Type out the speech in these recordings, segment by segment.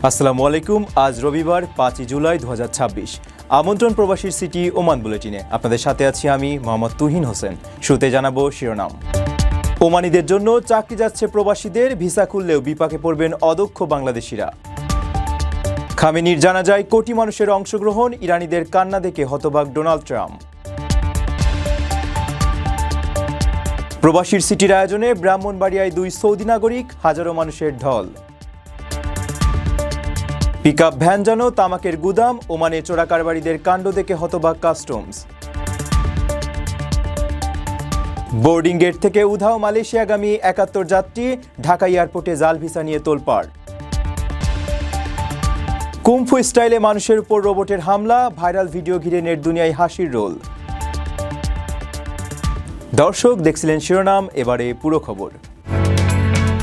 আসসালামু আলাইকুম। আজ রবিবার 5 জুলাই 2026। আমন্ত্রণ প্রবাসীর সিটি ওমান বুলেটিনে আপনাদের সাথে আছি আমি মোহাম্মদ তুহিন হোসেন। শুরুতে জানাবো শিরোনাম। ওমানিদের জন্য চাকরি যাচ্ছে প্রবাসীদের, ভিসা খুললেও বিপাকে পড়বেন অদক্ষ বাংলাদেশিরা। খামেনির জানাজায় কোটি মানুষের অংশগ্রহণ, ইরানিদের কান্না দেখে হতবাক ডোনাল্ড ট্রাম্প। প্রবাসীর সিটির আয়োজনে ব্রাহ্মণবাড়িয়ায় 2 সৌদি নাগরিক, হাজারো মানুষের ঢল। পিকআপ ভ্যান যেন তামাকের গুদাম, ওমানে চোরাকারবারিদের কাণ্ড দেখে হতবাক কাস্টমস। বোর্ডিং গেট থেকে উধাও মালয়েশিয়াগামী 71 যাত্রী, ঢাকা এয়ারপোর্টে জাল ভিসা নিয়ে তোলপাড়। কুম্ফু স্টাইলে মানুষের উপর রোবটের হামলা, ভাইরাল ভিডিও ঘিরে নেট দুনিয়ায় হাসির রোল। দর্শক দেখছিলেন শিরোনাম, এবারে পুরো খবর।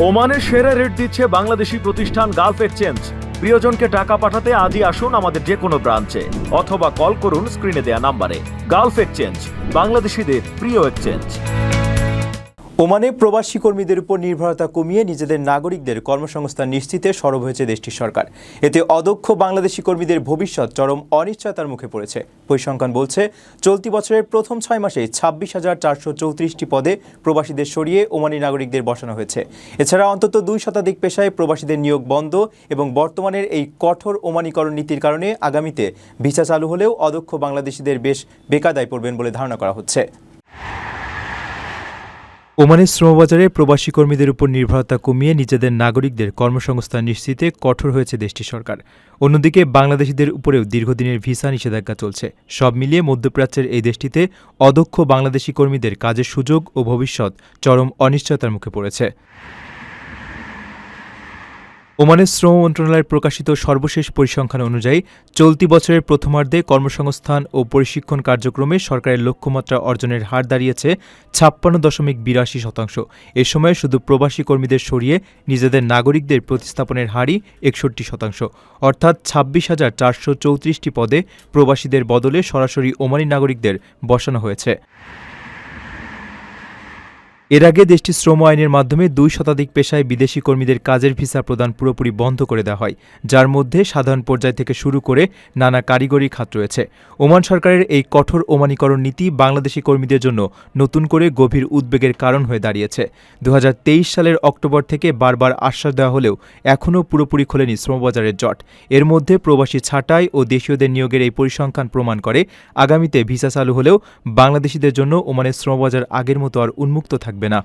ওমানের সেরা রেট দিচ্ছে বাংলাদেশি প্রতিষ্ঠান গালফ এক্সচেঞ্জ। প্রিয়জনকে টাকা পাঠাতে আজই আসুন আমাদের যে কোনো ব্রাঞ্চে অথবা কল করুন স্ক্রিনে দেয়া নাম্বারে। গালফ এক্সচেঞ্জ, বাংলাদেশিদের প্রিয় এক্সচেঞ্জ। ওমানে প্রবাসী কর্মীদের উপর নির্ভরতা কমিয়ে নিজেদের নাগরিকদের কর্মসংস্থান নিশ্চিতে সরব হয়েছে দেশটির সরকার। এতে অদক্ষ বাংলাদেশি কর্মীদের ভবিষ্যৎ চরম অনিশ্চয়তার মুখে পড়েছে। পরিসংখ্যান বলছে, চলতি বছরের প্রথম 6 মাসে 26,434টি পদে প্রবাসীদের সরিয়ে ওমানি নাগরিকদের বসানো হয়েছে। এছাড়া অন্তত 2 শতাধিক পেশায় প্রবাসীদের নিয়োগ বন্ধ এবং বর্তমানের এই কঠোর ওমানিকরণ নীতির কারণে আগামীতে ভিসা চালু হলেও অদক্ষ বাংলাদেশিদের বেশ বেকায়দায় পড়বেন বলে ধারণা করা হচ্ছে। ওমানের শ্রমবাজারে প্রবাসী কর্মীদের উপর নির্ভরতা কমিয়ে নিজেদের নাগরিকদের কর্মসংস্থান নিশ্চিতে কঠোর হয়েছে দেশটির সরকার। অন্যদিকে বাংলাদেশিদের উপরেও দীর্ঘদিনের ভিসা নিষেধাজ্ঞা চলছে। সব মিলিয়ে মধ্যপ্রাচ্যের এই দেশটিতে অদক্ষ বাংলাদেশি কর্মীদের কাজের সুযোগ ও ভবিষ্যৎ চরম অনিশ্চয়তার মুখে পড়েছে। ওমানের শ্রম মন্ত্রণালয়ের প্রকাশিত সর্বশেষ পরিসংখ্যান অনুযায়ী চলতি বছরের প্রথমার্ধে কর্মসংস্থান ও প্রশিক্ষণ কার্যক্রমে সরকারের লক্ষ্যমাত্রা অর্জনের হার দাঁড়িয়েছে 56.82%। এ সময় শুধু প্রবাসী কর্মীদের সরিয়ে নিজেদের নাগরিকদের প্রতিস্থাপনের হারই 61%, অর্থাৎ 26,434টি পদে প্রবাসীদের বদলে সরাসরি ওমানি নাগরিকদের বসানো হয়েছে। এর আগে দেশটির শ্রম আইনের মাধ্যমে 2 শতাধিক পেশায় বিদেশি কর্মীদের কাজের ভিসা প্রদান পুরোপুরি বন্ধ করে দেওয়া হয়, যার মধ্যে সাধারণ পর্যায় থেকে শুরু করে নানা কারিগরি খাত রয়েছে। ওমান সরকারের এই কঠোর ওমানিকরণ নীতি বাংলাদেশি কর্মীদের জন্য নতুন করে গভীর উদ্বেগের কারণ হয়ে দাঁড়িয়েছে। 2023 সালের অক্টোবর থেকে বারবার আশ্বাস দেওয়া হলেও এখনও পুরোপুরি খোলেনি শ্রমবাজারের জট। এর মধ্যে প্রবাসী ছাঁটাই ও দেশীয়দের নিয়োগের এই পরিসংখ্যান প্রমাণ করে আগামীতে ভিসা চালু হলেও বাংলাদেশিদের জন্য ওমানের শ্রমবাজার আগের মতো আর উন্মুক্ত থাকবে না।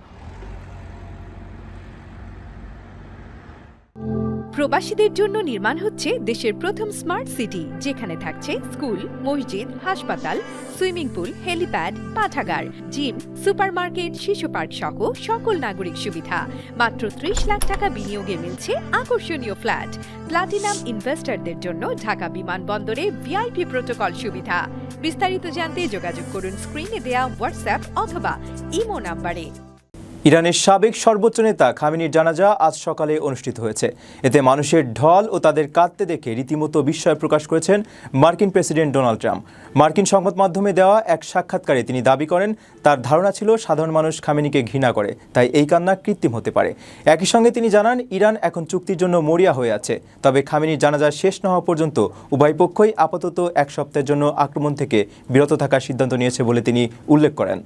প্রবাসীদের জন্য নির্মাণ হচ্ছে দেশের প্রথম স্মার্ট সিটি, যেখানে থাকছে স্কুল, মসজিদ, হাসপাতাল, সুইমিং পুল, হেলিপ্যাড, পাঠাগার, জিম, সুপারমার্কেট, শিশু পার্ক সহ সকল নাগরিক সুবিধা। মাত্র 30 লাখ টাকা বিনিয়োগে মিলছে আকর্ষণীয় ফ্ল্যাট। প্লাটিনাম ইনভেস্টরদের জন্য ঢাকা বিমানবন্দরে ভিআইপি প্রোটোকল সুবিধা। বিস্তারিত জানতে যোগাযোগ করুন স্ক্রিনে দেয়া হোয়াটসঅ্যাপ অথবা ইমো নাম্বারে। ইরানের সাবেক সর্বোচ্চ নেতা খামেনির জানাজা আজ সকালে অনুষ্ঠিত হয়েছে। এতে মানুষের ঢল ও তাদের কাঁদতে দেখে রীতিমতো বিস্ময় প্রকাশ করেছেন মার্কিন প্রেসিডেন্ট ডোনাল্ড ট্রাম্প। মার্কিন সংবাদ মাধ্যমে দেওয়া এক সাক্ষাৎকারে তিনি দাবি করেন, তার ধারণা ছিল সাধারণ মানুষ খামেনিকে ঘৃণা করে, তাই এই কান্না কৃত্রিম হতে পারে। একই সঙ্গে তিনি জানান, ইরান এখন চুক্তির জন্য মরিয়া হয়ে আছে, তবে খামেনির জানাজা শেষ না হওয়া পর্যন্ত উভয় পক্ষই আপাতত 1 সপ্তাহের জন্য আক্রমণ থেকে বিরত থাকার সিদ্ধান্ত নিয়েছে বলে তিনি উল্লেখ করেন।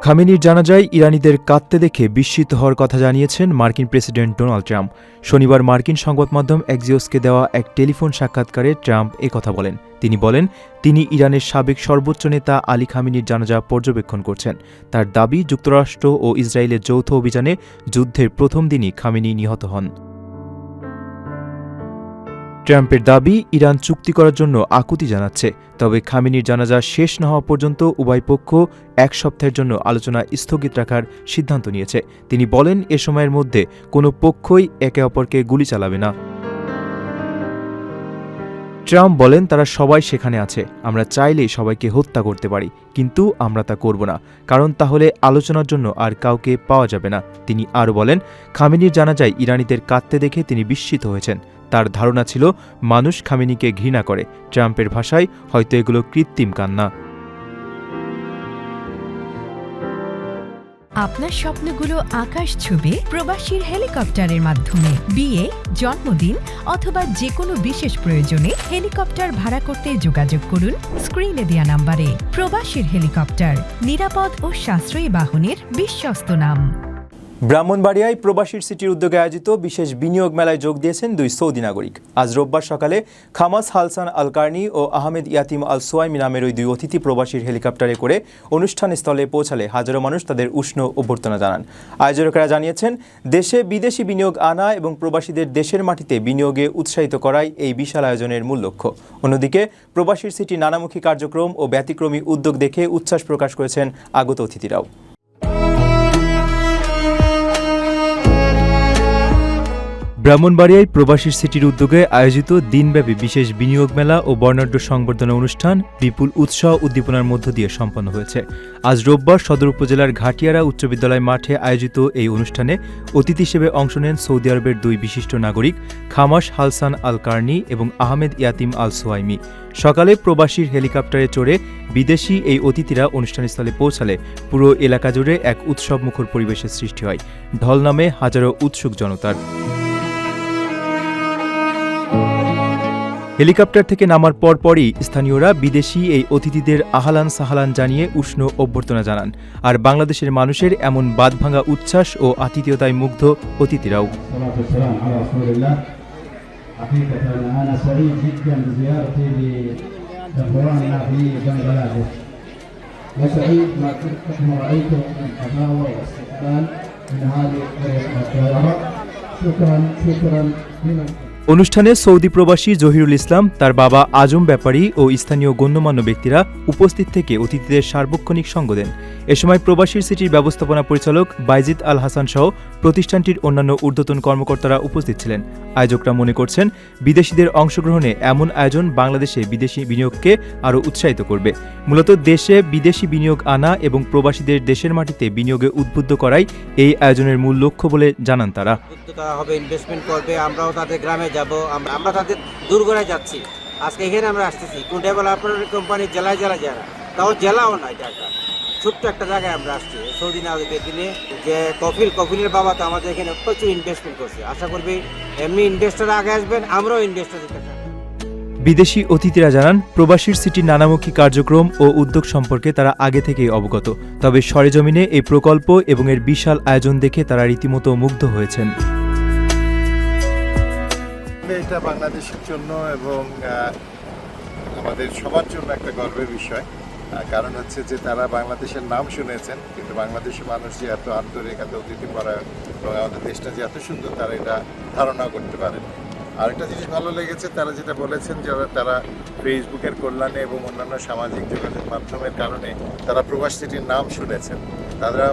খামেনির জানাজায় ইরানিদের কাঁদতে দেখে বিস্মিত হওয়ার কথা জানিয়েছেন মার্কিন প্রেসিডেন্ট ডোনাল্ড ট্রাম্প। শনিবার মার্কিন সংবাদ মাধ্যম এক্সিওসকে দেওয়া এক টেলিফোন সাক্ষাৎকারে ট্রাম্প কথা বলেন। তিনি বলেন, তিনি ইরানের সাবেক সর্বোচ্চ নেতা আলী খামেনির জানাজা পর্যবেক্ষণ করছেন। তার দাবি, যুক্তরাষ্ট্র ও ইসরায়েলের যৌথ অভিযানে যুদ্ধের প্রথম দিনই খামেনি নিহত হন। ট্রাম্পের দাবি, ইরান চুক্তি করার জন্য আকুতি জানাচ্ছে, তবে খামেনির জানাজা শেষ না হওয়া পর্যন্ত উভয় পক্ষ 1 সপ্তাহের জন্য আলোচনা স্থগিত রাখার সিদ্ধান্ত নিয়েছে। তিনি বলেন, এ সময়ের মধ্যে কোনো পক্ষই একে অপরকে গুলি চালাবে না। ট্রাম্প বলেন, তারা সবাই সেখানে আছে, আমরা চাইলেই সবাইকে হত্যা করতে পারি, কিন্তু আমরা তা করব না, কারণ তাহলে আলোচনার জন্য আর কাউকে পাওয়া যাবে না। তিনি আরও বলেন, খামেনির জানাজায় ইরানিদের কাঁদতে দেখে তিনি বিস্মিত হয়েছেন। তার ধারণা ছিল মানুষ খামেনিকে ঘৃণা করে। ট্রাম্পের ভাষায়, হয়তো এগুলো কৃত্রিম কান্না। আপনার স্বপ্নগুলো আকাশ ছুবে প্রবাসীর হেলিকপ্টারের মাধ্যমে। বিয়ে, জন্মদিন অথবা যে কোনো বিশেষ প্রয়োজনে হেলিকপ্টার ভাড়া করতে যোগাযোগ করুন স্ক্রিনে দেয়া নাম্বারে। প্রবাসীর হেলিকপ্টার, নিরাপদ ও সাশ্রয়ী বাহনের বিশ্বস্ত নাম। ব্রাহ্মণবাড়িয়ায় প্রবাসীর সিটির উদ্যোগে আয়োজিত বিশেষ বিনিয়োগ মেলায় যোগ দিয়েছেন দুই সৌদি নাগরিক। আজ রোববার সকালে খামাস হালসান আল কার্নি ও আহমেদ ইয়াতিম আল সোয়াইমি নামের ওই দুই অতিথি প্রবাসীর হেলিকপ্টারে করে অনুষ্ঠানস্থলে পৌঁছালে হাজারো মানুষ তাদের উষ্ণ অভ্যর্থনা জানান। আয়োজকেরা জানিয়েছেন, দেশে বিদেশি বিনিয়োগ আনা এবং প্রবাসীদের দেশের মাটিতে বিনিয়োগে উৎসাহিত করাই এই বিশাল আয়োজনের মূল লক্ষ্য। অন্যদিকে প্রবাসীর সিটি নানামুখী কার্যক্রম ও ব্যতিক্রমী উদ্যোগ দেখে উচ্ছ্বাস প্রকাশ করেছেন আগত অতিথিরাও। ব্রাহ্মণবাড়িয়ায় প্রবাসীর সিটির উদ্যোগে আয়োজিত দিনব্যাপী বিশেষ বিনিয়োগ মেলা ও বর্ণাঢ্য সংবর্ধনা অনুষ্ঠান বিপুল উৎসাহ উদ্দীপনার মধ্য দিয়ে সম্পন্ন হয়েছে। আজ রোববার সদর উপজেলার ঘাটিয়ারা উচ্চ বিদ্যালয় মাঠে আয়োজিত এই অনুষ্ঠানে অতিথি হিসেবে অংশ নেন সৌদি আরবের দুই বিশিষ্ট নাগরিক খামাস হালসান আল কার্নি এবং আহমেদ ইয়াতিম আল সোয়াইমি। সকালে প্রবাসীর হেলিকপ্টারে চড়ে বিদেশি এই অতিথিরা অনুষ্ঠানস্থলে পৌঁছালে পুরো এলাকা জুড়ে এক উৎসবমুখর পরিবেশের সৃষ্টি হয়। ঢল নামে হাজারো উৎসুক জনতার। হেলিকপ্টার থেকে নামার পরপরই স্থানীয়রা বিদেশি এই অতিথিদের আহলান সাহালান জানিয়ে উষ্ণ অভ্যর্থনা জানান। আর বাংলাদেশের মানুষের এমন বাঁধভাঙা উচ্ছ্বাস ও আতিথেয়তায় মুগ্ধ অতিথিরাও। অনুষ্ঠানে সৌদি প্রবাসী জহিরুল ইসলাম, তার বাবা আজম ব্যাপারী ও স্থানীয় গণ্যমান্য ব্যক্তিরা উপস্থিত থেকে অতিথিদের সার্বক্ষণিক সঙ্গ দেন। এ সময় প্রবাসীর সিটির ব্যবস্থাপনা পরিচালক বাইজিদ আল হাসান সহ প্রতিষ্ঠানটির অন্যান্য ঊর্ধ্বতন কর্মকর্তারা উপস্থিত ছিলেন। আয়োজকরা মনে করছেন, বিদেশিদের অংশগ্রহণে এমন আয়োজন বাংলাদেশে বিদেশি বিনিয়োগকে আরও উৎসাহিত করবে। মূলত দেশে বিদেশি বিনিয়োগ আনা এবং প্রবাসীদের দেশের মাটিতে বিনিয়োগে উদ্বুদ্ধ করাই এই আয়োজনের মূল লক্ষ্য বলে জানান তারা। হবে, ইনভেস্টমেন্ট করবে, আমরাও তাদের গ্রামে যাব, আমরা তাদের দূরগড়ায় যাচ্ছি। আজকে এখানে আমরা আসতেছি কোন ডেভেলপার কোম্পানির জেলায় যারা তাও জেলাও নয়, জায়গা ছোট্ট একটা জায়গায় আমরা আসছি। সৌদি নাগরিকের দিনে যে কফিলের বাবা তো আমাদের এখানে প্রচুর ইনভেস্টমেন্ট করছে। আশা করবি এমনি ইনভেস্টার আগে আসবেন, আমরাও ইনভেস্টার দিতে চাই। বিদেশি অতিথিরা জানান, প্রবাসীর সিটির নানামুখী কার্যক্রম ও উদ্যোগ সম্পর্কে তারা আগে থেকেই অবগত। তবে সরেজমিনে এই প্রকল্প এবং এর বিশাল আয়োজন দেখে তারা রীতিমতো মুগ্ধ হয়েছেন। এটা বাংলাদেশের জন্য এবং আমাদের সবার জন্য একটা গর্বের বিষয়। কারণ হচ্ছে যে তারা বাংলাদেশের নাম শুনেছেন, কিন্তু বাংলাদেশের মানুষ যে এত আন্তরিক, এত অতিথিপরায়ণ এবং আমাদের দেশটা যে এত সুন্দর তারা এটা ধারণা করতে পারেন। আরেকটা জিনিস ভালো লেগেছে, তারা যেটা বলেছেন যে তারা ফেসবুকের কল্যাণে এবং অন্যান্য সামাজিক যোগাযোগ মাধ্যমের কারণে তারা প্রবাস সিটির নাম শুনেছেন। তারা,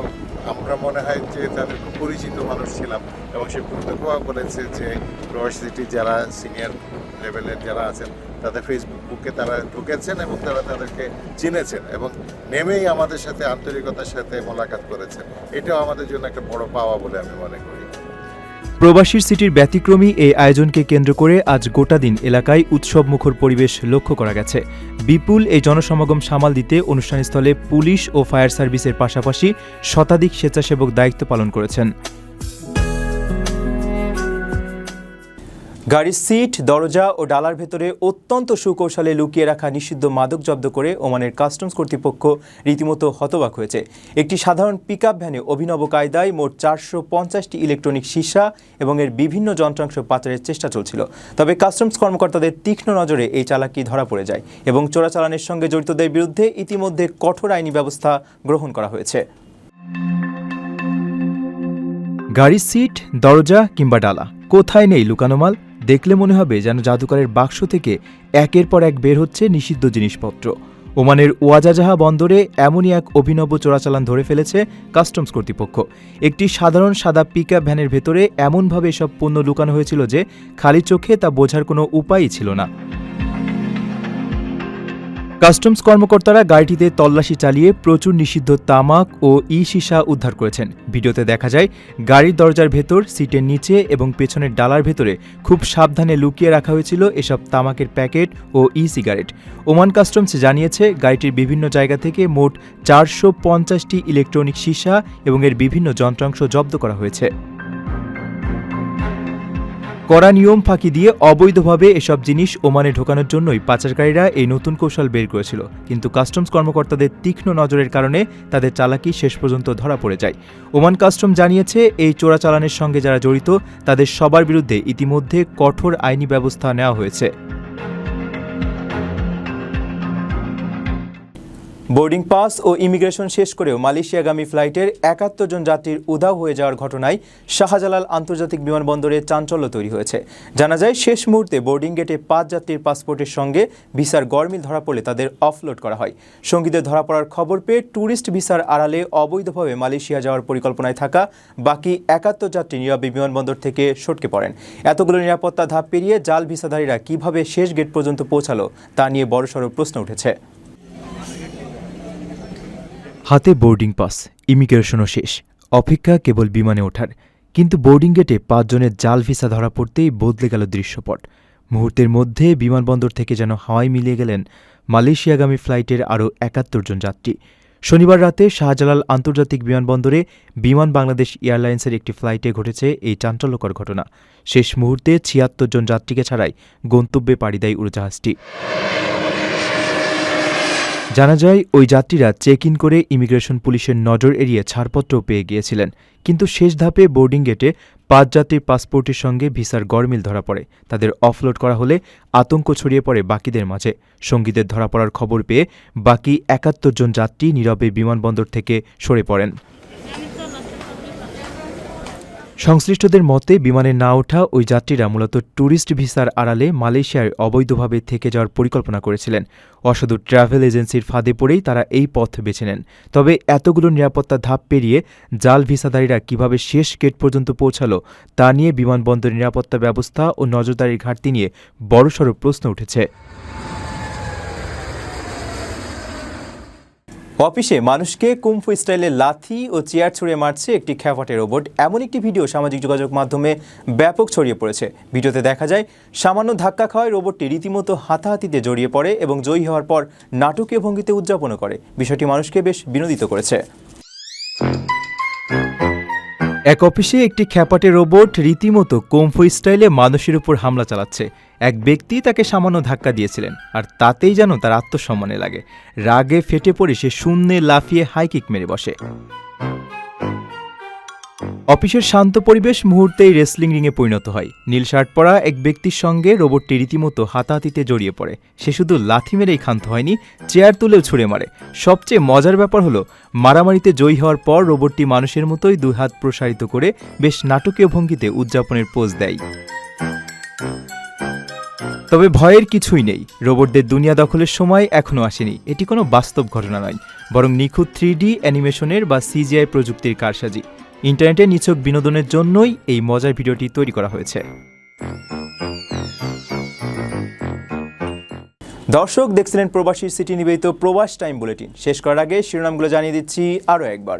আমরা মনে হয় যে তাদের খুব পরিচিত মানুষ ছিলাম এবং সে প্রত্যক্ষও বলেছে যে প্রবাস সিটির যারা সিনিয়র লেভেলের যারা আছেন তাদের ফেসবুকে তারা ঢুকেছেন এবং তারা তাদেরকে চিনেছেন এবং নেমেই আমাদের সাথে আন্তরিকতার সাথে মোলাকাত করেছেন। এটাও আমাদের জন্য একটা বড় পাওয়া বলে আমি মনে করি। প্রবাসীর সিটির ব্যতিক্রমী এই আয়োজনকে কেন্দ্র করে আজ গোটা দিন এলাকায় উৎসবমুখর পরিবেশ লক্ষ্য করা গেছে। বিপুল এই জনসমাগম সামাল দিতে অনুষ্ঠানস্থলে পুলিশ ও ফায়ার সার্ভিসের পাশাপাশি শতাধিক স্বেচ্ছাসেবক দায়িত্ব পালন করেছেন। গাড়ির সিট, দরজা ও ডালার ভেতরে অত্যন্ত সুকৌশলে লুকিয়ে রাখা নিষিদ্ধ মাদক জব্দ করে ওমানের কাস্টমস কর্তৃপক্ষ রীতিমতো হতবাক হয়েছে। একটি সাধারণ পিকআপ ভ্যানে অভিনব কায়দায় মোট 450টি ইলেকট্রনিক সীসা এবং এর বিভিন্ন যন্ত্রাংশ পাচারের চেষ্টা চলছিল। তবে কাস্টমস কর্মকর্তাদের তীক্ষ্ণ নজরে এই চালাকি ধরা পড়ে যায় এবং চোরাচালানের সঙ্গে জড়িতদের বিরুদ্ধে ইতিমধ্যে কঠোর আইনি ব্যবস্থা গ্রহণ করা হয়েছে। গাড়ির সিট, দরজা কিংবা ডালা, কোথায় নেই লুকানো মাল? দেখলে মনে হবে যেন জাদুকরের বাক্স থেকে একের পর এক বের হচ্ছে নিষিদ্ধ জিনিসপত্র। ওমানের ওয়াজাজাহা বন্দরে এমনই এক অভিনব চোরাচালান ধরে ফেলেছে কাস্টমস কর্তৃপক্ষ। একটি সাধারণ সাদা পিকআপ ভ্যানের ভেতরে এমনভাবে এসব পণ্য লুকানো হয়েছিল যে খালি চোখে তা বোঝার কোনো উপায়ই ছিল না। কাস্টমস কর্মকর্তারা গাড়িটিতে তল্লাশি চালিয়ে প্রচুর নিষিদ্ধ তামাক ও সীসা উদ্ধার করেছেন। ভিডিওতে দেখা যায় গাড়ির দরজার ভেতর, সিটের নিচে এবং পেছনের ডালার ভেতরে খুব সাবধানে লুকিয়ে রাখা হয়েছিল এসব তামাকের প্যাকেট ও সিগারেট। ওমান কাস্টমস জানিয়েছে গাড়িটির বিভিন্ন জায়গা থেকে মোট 450টি ইলেকট্রনিক সীসা এবং এর বিভিন্ন যন্ত্রাংশ জব্দ করা হয়েছে। কড়া নিয়ম ফাঁকি দিয়ে অবৈধভাবে এসব জিনিস ওমানে ঢোকানোর জন্যই পাচারকারীরা এই নতুন কৌশল বের করেছিল, কিন্তু কাস্টমস কর্মকর্তাদের তীক্ষ্ণ নজরের কারণে তাদের চালাকি শেষ পর্যন্ত ধরা পড়ে যায়। ওমান কাস্টম জানিয়েছে এই চোরাচালানের সঙ্গে যারা জড়িত তাদের সবার বিরুদ্ধে ইতিমধ্যে কঠোর আইনি ব্যবস্থা নেওয়া হয়েছে। বোর্ডিং পাস ও ইমিগ্রেশন শেষ করেও মালয়েশিয়াগামী ফ্লাইটের ৭১ জন যাত্রীর উধাও হয়ে যাওয়ার ঘটনায় শাহজালাল আন্তর্জাতিক বিমানবন্দরে চাঞ্চল্য তৈরি হয়েছে। জানা যায় শেষ মুহূর্তে বোর্ডিং গেটে ৫ যাত্রীর পাসপোর্টের সঙ্গে ভিসার গরমিল ধরা পড়লে তাদের অফলোড করা হয়। সঙ্গীদের ধরা পড়ার খবর পেয়ে ট্যুরিস্ট ভিসার আড়ালে অবৈধভাবে মালয়েশিয়া যাওয়ার পরিকল্পনায় থাকা বাকি ৭১ যাত্রী নীরবে বিমানবন্দর থেকে সটকে পড়েন। এতগুলো নিরাপত্তা ধাপ পেরিয়ে জাল ভিসাধারীরা কিভাবে শেষ গেট পর্যন্ত পৌঁছালো তা নিয়ে বড়সড় প্রশ্ন উঠেছে। হাতে বোর্ডিং পাস, ইমিগ্রেশনও শেষ, অপেক্ষা কেবল বিমানে ওঠার। কিন্তু বোর্ডিং গেটে ৫ জনের জাল ভিসা ধরা পড়তেই বদলে গেল দৃশ্যপট। মুহূর্তের মধ্যে বিমানবন্দর থেকে যেন হাওয়ায় মিলিয়ে গেলেন মালয়েশিয়াগামী ফ্লাইটের আরও ৭১ জন যাত্রী। শনিবার রাতে শাহজালাল আন্তর্জাতিক বিমানবন্দরে বিমান বাংলাদেশ এয়ারলাইন্সের একটি ফ্লাইটে ঘটেছে এই চাঞ্চল্যকর ঘটনা। শেষ মুহূর্তে ৭৬ জন যাত্রীকে ছাড়াই গন্তব্যে পাড়ি দেয় উড়োজাহাজটি। জানা যায় ওই যাত্রীরা চেক ইন করে ইমিগ্রেশন পুলিশের নজর এড়িয়ে ছাড়পত্র পেয়ে গিয়েছিলেন, কিন্তু শেষ ধাপে বোর্ডিং গেটে ৫ যাত্রীর পাসপোর্টের সঙ্গে ভিসার গরমিল ধরা পড়ে। তাদের অফলোড করা হলে আতঙ্ক ছড়িয়ে পড়ে বাকিদের মাঝে। সঙ্গীদের ধরা পড়ার খবর পেয়ে বাকি ৭১ জন যাত্রী নীরবে বিমানবন্দর থেকে সরে পড়েন। সংশ্লিষ্টদের মতে বিমানে না ওঠা ওই যাত্রীরা মূলত ট্যুরিস্ট ভিসার আড়ালে মালয়েশিয়ায় অবৈধভাবে থেকে যাওয়ার পরিকল্পনা করেছিলেন। অসাধু ট্রাভেল এজেন্সির ফাঁদে পড়েই তারা এই পথ বেছে নেন। তবে এতগুলো নিরাপত্তা ধাপ পেরিয়ে জাল ভিসাধারীরা কিভাবে শেষ গেট পর্যন্ত পৌঁছালো তা নিয়ে বিমানবন্দরের নিরাপত্তা ব্যবস্থা ও নজরদারির ঘাটতি নিয়ে বড়সড় প্রশ্ন উঠেছে। অফিসে মানুষকে কুমফু স্টাইলে লাথি ও চেয়ার ছুঁড়ে মারছে একটি খ্যাপাটে রোবট, এমন একটি ভিডিও সামাজিক যোগাযোগ মাধ্যমে ব্যাপক ছড়িয়ে পড়েছে। ভিডিওতে দেখা যায় সামান্য ধাক্কা খাওয়ায় রোবটটি রীতিমতো হাতাহাতিতে জড়িয়ে পড়ে এবং জয়ী হওয়ার পর নাটকীয় ভঙ্গিতে উদযাপনও করে। বিষয়টি মানুষকে বেশ বিনোদিত করেছে। এক অফিসে একটি খ্যাপাটে রোবট রীতিমতো কুমফু স্টাইলে মানুষের উপর হামলা চালাচ্ছে। এক ব্যক্তি তাকে সামান্য ধাক্কা দিয়েছিলেন, আর তাতেই যেন তার আত্মসম্মানে লাগে। রাগে ফেটে পড়ে সে শূন্যে লাফিয়ে হাই কিক মেরে বসে। অফিসের শান্ত পরিবেশ মুহূর্তেই রেসলিং রিংয়ে পরিণত হয়। নীল শার্ট পরা এক ব্যক্তির সঙ্গে রোবটটি রীতিমতো হাতাহাতিতে জড়িয়ে পড়ে। সে শুধু লাথি মেরেই ক্ষান্ত হয়নি, চেয়ার তুলেও ছুঁড়ে মারে। সবচেয়ে মজার ব্যাপার হলো মারামারিতে জয়ী হওয়ার পর রোবটটি মানুষের মতোই দুই হাত প্রসারিত করে বেশ নাটকীয় ভঙ্গিতে উদযাপনের পোজ দেয়। তবে ভয়ের কিছুই নেই, রোবটদের দুনিয়া দখলের সময় এখনও আসেনি। এটি কোনো বাস্তব ঘটনা নয়, বরং নিখুঁত 3D অ্যানিমেশনের বা CGI প্রযুক্তির কারসাজি। ইন্টারনেটে নিছক বিনোদনের জন্যই এই মজার ভিডিওটি তৈরি করা হয়েছে। দর্শক দেখছিলেন প্রবাসীর সিটি নিবেদিত প্রবাস টাইম বুলেটিন। শেষ করার আগে শিরোনামগুলো জানিয়ে দিচ্ছি আরও একবার।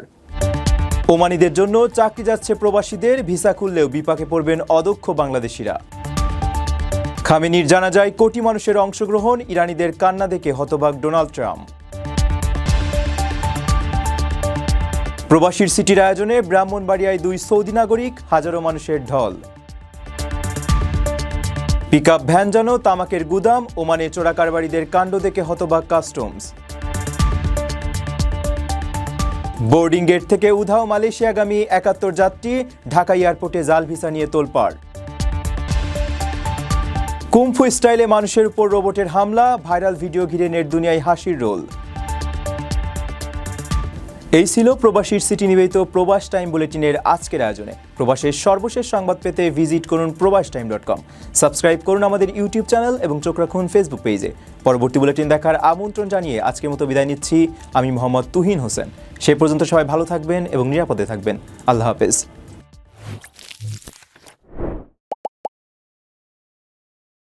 ওমানিদের জন্য চাকরি যাচ্ছে প্রবাসীদের, ভিসা খুললেও বিপাকে পড়বেন অদক্ষ বাংলাদেশিরা। খামেনির জানাজায় কোটি মানুষের অংশগ্রহণ, ইরানিদের কান্না দেখে হতবাক ডোনাল্ড ট্রাম্প। প্রবাসীর সিটির আয়োজনে ব্রাহ্মণবাড়িয়ায় 2 সৌদি নাগরিক, হাজারো মানুষের ঢল। পিকআপ ভ্যান যেন তামাকের গুদাম, ওমানে চোরা কারবারিদের কাণ্ড দেখে হতবাক কাস্টমস। বোর্ডিং গেট থেকে উধাও মালয়েশিয়াগামী ৭১ যাত্রী, ঢাকা এয়ারপোর্টে জাল ভিসা নিয়ে তোলপাড়। কুমফু স্টাইলে মানুষের উপর রোবটের হামলা, ভাইরাল ভিডিও ঘিরে নেট দুনিয়ায় হাসির রোল। এই ছিল প্রবাসীর সিটি নিবেদিত প্রবাস টাইম বুলেটিনের আজকের আয়োজনে। প্রবাসের সর্বশেষ সংবাদ পেতে ভিজিট করুন probastoime.com। সাবস্ক্রাইব করুন আমাদের ইউটিউব চ্যানেল এবং চোখ রাখুন ফেসবুক পেজে। পরবর্তী বুলেটিন দেখার আমন্ত্রণ জানিয়ে আজকের মতো বিদায় নিচ্ছি আমি মোহাম্মদ তুহিন হোসেন। সে পর্যন্ত সবাই ভালো থাকবেন এবং নিরাপদে থাকবেন। আল্লাহ হাফেজ।